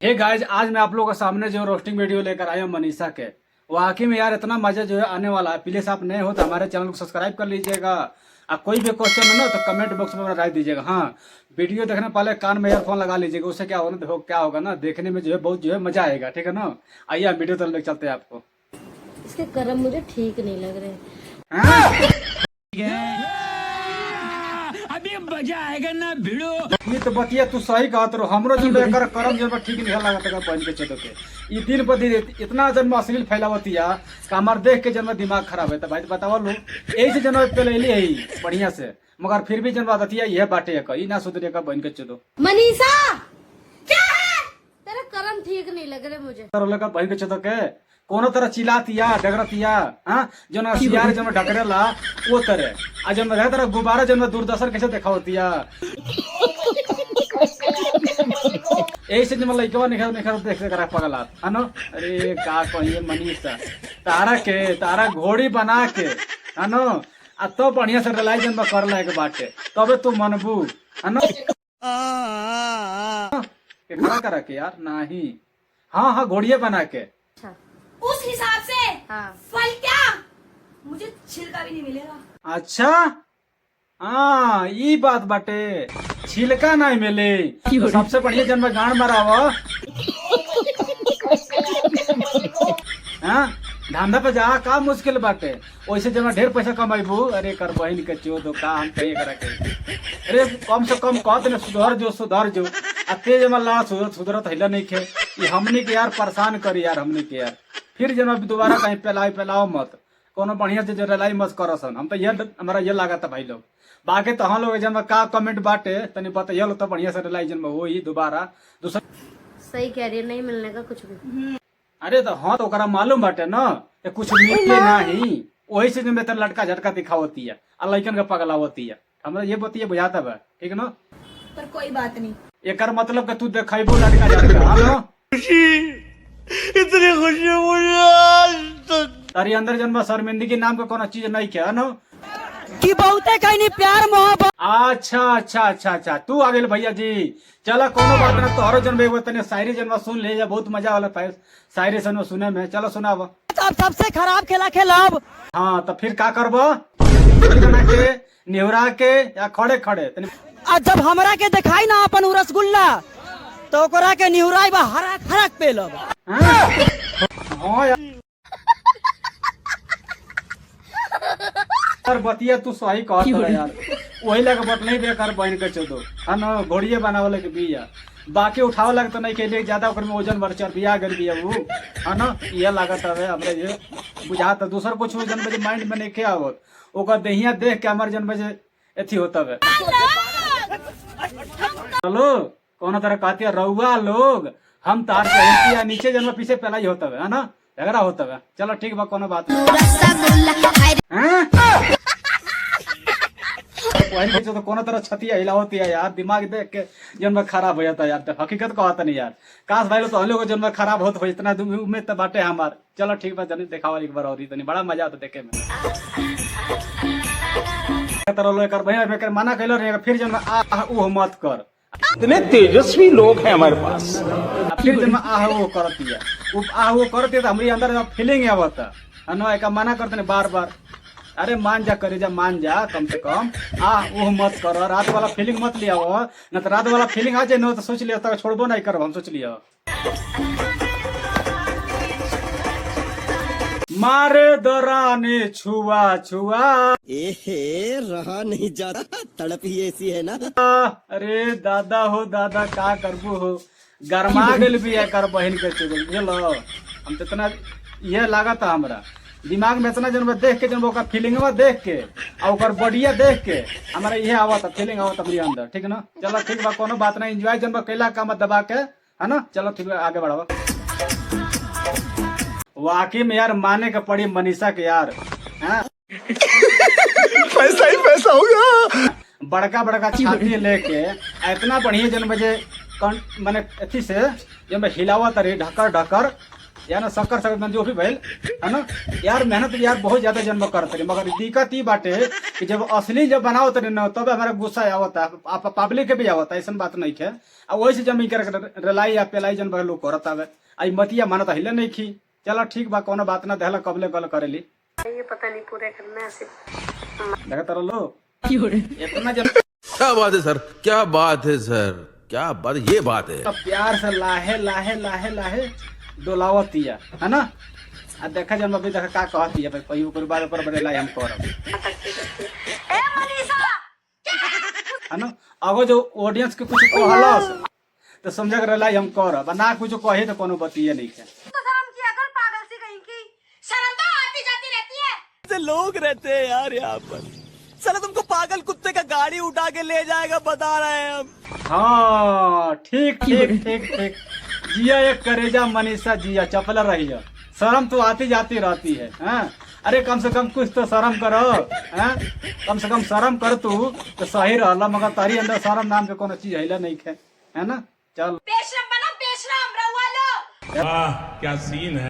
Hey guys, आज मैं आप लोगों के सामने जो रोस्टिंग वीडियो लेकर आया हूँ मनीषा के। वाकई में यार इतना मजा जो है आने वाला है। प्लीज आप नए हो तो हमारे चैनल को सब्सक्राइब कर लीजिएगा। आप कोई भी क्वेश्चन हो ना तो कमेंट बॉक्स में राय दीजिएगा। हाँ, वीडियो देखने पहले कान में ईयरफोन लगा लीजिएगा। उससे क्या होगा ना, देखो क्या होगा ना, देखने में जो है बहुत जो है मजा आएगा। ठीक है ना, आइए हम वीडियो तरफ चलते हैं आपको। इसके कर्म मुझे ठीक नहीं लग रहे। अभी मजा आएगा ना भिड़ो। ये तो बतिया तू सही कहत रहो। हमरो जो लेकर करम जो ठीक नहीं लागत का पहन के चलो के ये दिन पर दिन इतना जन्म अश्लील फैलावतिया का हमार देख के जन्म दिमाग खराब है। तो भाई बताओ लो, यही से जन्म पहले ले आई बढ़िया से, मगर फिर भी जन्म दतिया यह बाटे का ई ना सुधरे का बहन के चलो। मनीषा क्या है? तेरा कर्म ठीक नहीं लग रहे मुझे। तरह लगा बहन के चलो के कोनो तरह चिल्लातिया डगरतिया। हाँ, जो ना सियार जन्म ढकरेला वो तरह आ जन्म रह तरह गुब्बारा जन्म दूरदर्शन कैसे दिखावतिया। यही से जन्म लइकवा निखर निखर देख करा पगला है ना। अरे का कहिए मनीषा, तारा घोड़ी बना के है ना, आ तो बढ़िया से रिलाई जन्म करला एक बाटे तबे तू मनबू है ना। खड़ा करा के यार नहीं। हाँ, घोड़िया बना के उस हिसाब से हाँ। फल क्या, मुझे छिलका भी नहीं मिलेगा। अच्छा, हाँ ये बात बाटे, छिलका नहीं मिले तो सबसे बढ़िया जन्म गांड मारावा। हाँ, धंधा पे जा का मुश्किल बाटे, वैसे जब ढेर पैसा कमाइबू। अरे कर बहन के चो दो का हम कहीं करा के। अरे कम से कम कहते ना सुधर जो आ तेज में ला सुधरत हिला नहीं खे। ये हमने के यार परेशान करी यार, हमने के यार फिर जब दोबारा कहीं फैलाओ मत, कोनो बढ़िया से रिलाई मत करो सन। हम तो ये हमारा ये लागत है भाई लोग। बाकी तो हम लोग जब का कमेंट बाटे तनी बताइए लो तो बढ़िया से रिलाई जन्म हो ही दोबारा दूसरा। सही कह रही है, नहीं मिलने का कुछ भी। अरे तो हाँ, तो ओकरा मालूम बाटे ना कुछ मिले नहीं, वही से जो तेरा लटका झटका दिखावती है और लइकन का पगला होती है। हमरा ये बतिया बुझाता बा, ठीक ना। पर कोई बात नहीं, एकर मतलब कि तू देखेबो लटका झटका। हाँ, इतनी खुशी मुझे तारी अंदर जन्म शर्मिंदगी नाम का कोनो चीज नहीं क्या ना कि बहुते कहीं प्यार मोहब्बत। अच्छा, तू आ गेल भैया जी। चलो कोनो बात ना, तोहरो जन्म एगो तने शायरी जन्म सुन ले जा, बहुत मजा वाला शायरी सन सुने में। चलो सुनाव। अब सबसे खराब खेला खेलब। हाँ तो फिर का करबो, बना के निहुरा के या खड़े तनी। आज जब हमरा के दिखाई ना अपन उ रसगुल्ला तो ओकरा के निहुराई बा हरक पेलब। हाँ यार बतिया तू सही कहत है यार। वही लगे बट नहीं बेकार बहन के चो दो है ना, घोड़िए बनावले के बिया। बाकी उठाव लगता नहीं के लिए ज्यादा ओकर में वजन बढ़ चढ़ बिया गल बिया वो है ना। ये लागत है हमरे ये बुझाता, दूसर कुछ जन बजे माइंड में नहीं के आवत। ओकर देहिया देख के हमारे जन बजे एथी होता है। चलो कोनो तरह कहती है रउआ लोग हम तार के नीचे जन्म पीछे पहलाई होता है ना, झगड़ा होता है। चलो ठीक बा, कोनो बात नहीं। तो कोनो तरह छतिया हिला होती है यार, दिमाग देख के जन्म खराब हो जाता है यार। तो हकीकत कहता नहीं यार, काश भाई तो हम लोग जन्म खराब होता हो, इतना उम्मीद तो बाटे हमार। चलो ठीक बा, जनी दिखावा एक बार और तनी बड़ा मजा आता देखे में। कर भैया मना कैलो रे, फिर जन्म वो मत कर। इतने तेजस्वी लोग हैं हमारे पास। फिर जब वो करती है वो करती है तो हमारे अंदर फीलिंग आवता है ना, एक मना करते नहीं बार बार। अरे मान जा करे जा, मान जा कम से कम। वो मत करो, रात वाला फीलिंग मत लिया हो न, तो रात वाला फीलिंग आ जाए न तो सोच लिया तो छोड़बो नहीं करो। हम सोच लिया मारे दौराने छुआ रहा नहीं जाता, तड़प ही ऐसी है ना। अरे दादा हो दादा, का करबू हो, गरमा गल भी है कर बहन के चलो। हम तो इतना यह लगा था हमरा दिमाग में, इतना जन देख के जन ओकर फीलिंग देख के और बढ़िया देख के हमारा यह आवत फीलिंग आवत अपने अंदर, ठीक ना। चलो ठीक बा, कोनो बात नहीं। एंजॉय जन कैला का मत दबा के है ना। चलो ठीक है, आगे बढ़ाओ। वाकई में यार माने का पड़ी मनीषा के यार। पैसा ही पैसा होगा। बड़का छाती लेके इतना बढ़िया जन बजे मैंने अथी से जब हिलावत रही ढकर यार ना शक्कर शक्कर जो भी भइल है ना यार, मेहनत यार बहुत ज्यादा जन्म करते रहे, मगर दिक्कत ही बाटे कि जब असली जब बनाओ तरे ना तब हमारा गुस्सा आवता आप पब्लिक के भी आवता, ऐसा बात नहीं है। आ वही से जमीन कर रलाई या पेलाई जन लोग करत आवे, आई मतिया मानत हिले नहीं खी। चलो ठीक बा, कोनो बात ना, देहला कबले गल करेली, ये पता नहीं पूरे करना है देखा तर लो इतना जब क्या बात है सर, क्या बात है सर, क्या बात, ये बात है। प्यार से लाहे लाहे लाहे लाहे डोलावतिया है ना। आ देखा जब अभी देखा का कहती है भाई, कोई ऊपर बार ऊपर बड़े लाई हम करब है ना। अगर जो ऑडियंस के कुछ कहलस तो समझ कर लाई हम करब, ना कुछ कहे तो कोनो बतिये नहीं है। पागल सी कहीं की शर्म तो आती जाती रहती है। ऐसे लोग रहते हैं यार यहाँ पर, साला तुमको पागल कुत्ते का गाड़ी उठा के ले जाएगा, बता रहे हैं हम। हाँ ठीक ठीक ठीक ठीक, जिया एक करेजा मनीषा जिया, चपल रही है, शर्म तो आती जाती रहती है हाँ? अरे कम से कम कुछ तो शर्म करो हाँ? कम से कम शर्म कर तू तो सही रहला, मगर तारी अंदर शर्म नाम के कोनो चीज है नहीं है ना। चल बेशरम बना बेशरम रहुआ लो। वाह क्या सीन है,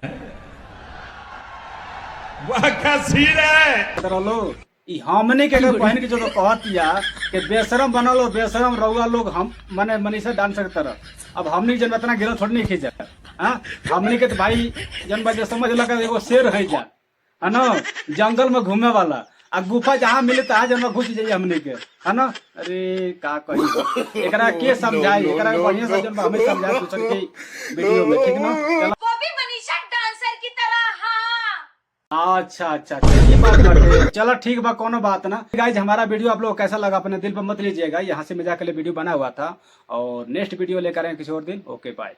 वाह क्या सीन है। लो ई हमने के अगर बहन के जो कहतिया कि बेशरम बना लो, बेशरम रहुआ लोग, हम माने मनीषा डांस के तरह, अब हमने जन इतना गिरा थोड़ी नहीं खींचा हाँ। हमने के तो भाई जन बजे समझ लगा एगो शेर है जा है ना, जंगल में घूमे वाला, आ गुफा जहाँ मिले तहाँ जन घुस जाइए हमने के है ना। अरे का कही एकरा के समझाई, एकरा बढ़िया से जन हमें समझाए दूसर के वीडियो में, ठीक ना। चलो वो भी मनीषा डांसर की तरह। हाँ अच्छा अच्छा ये बात बाटे। चलो ठीक बा, कोनो बात ना। गाइज हमारा वीडियो आप लोग कैसा लगा अपने दिल पर मत लीजिएगा, यहाँ से मजाक के लिए वीडियो बना हुआ था, और नेक्स्ट वीडियो लेकर आए किसी और दिन। Okay bye.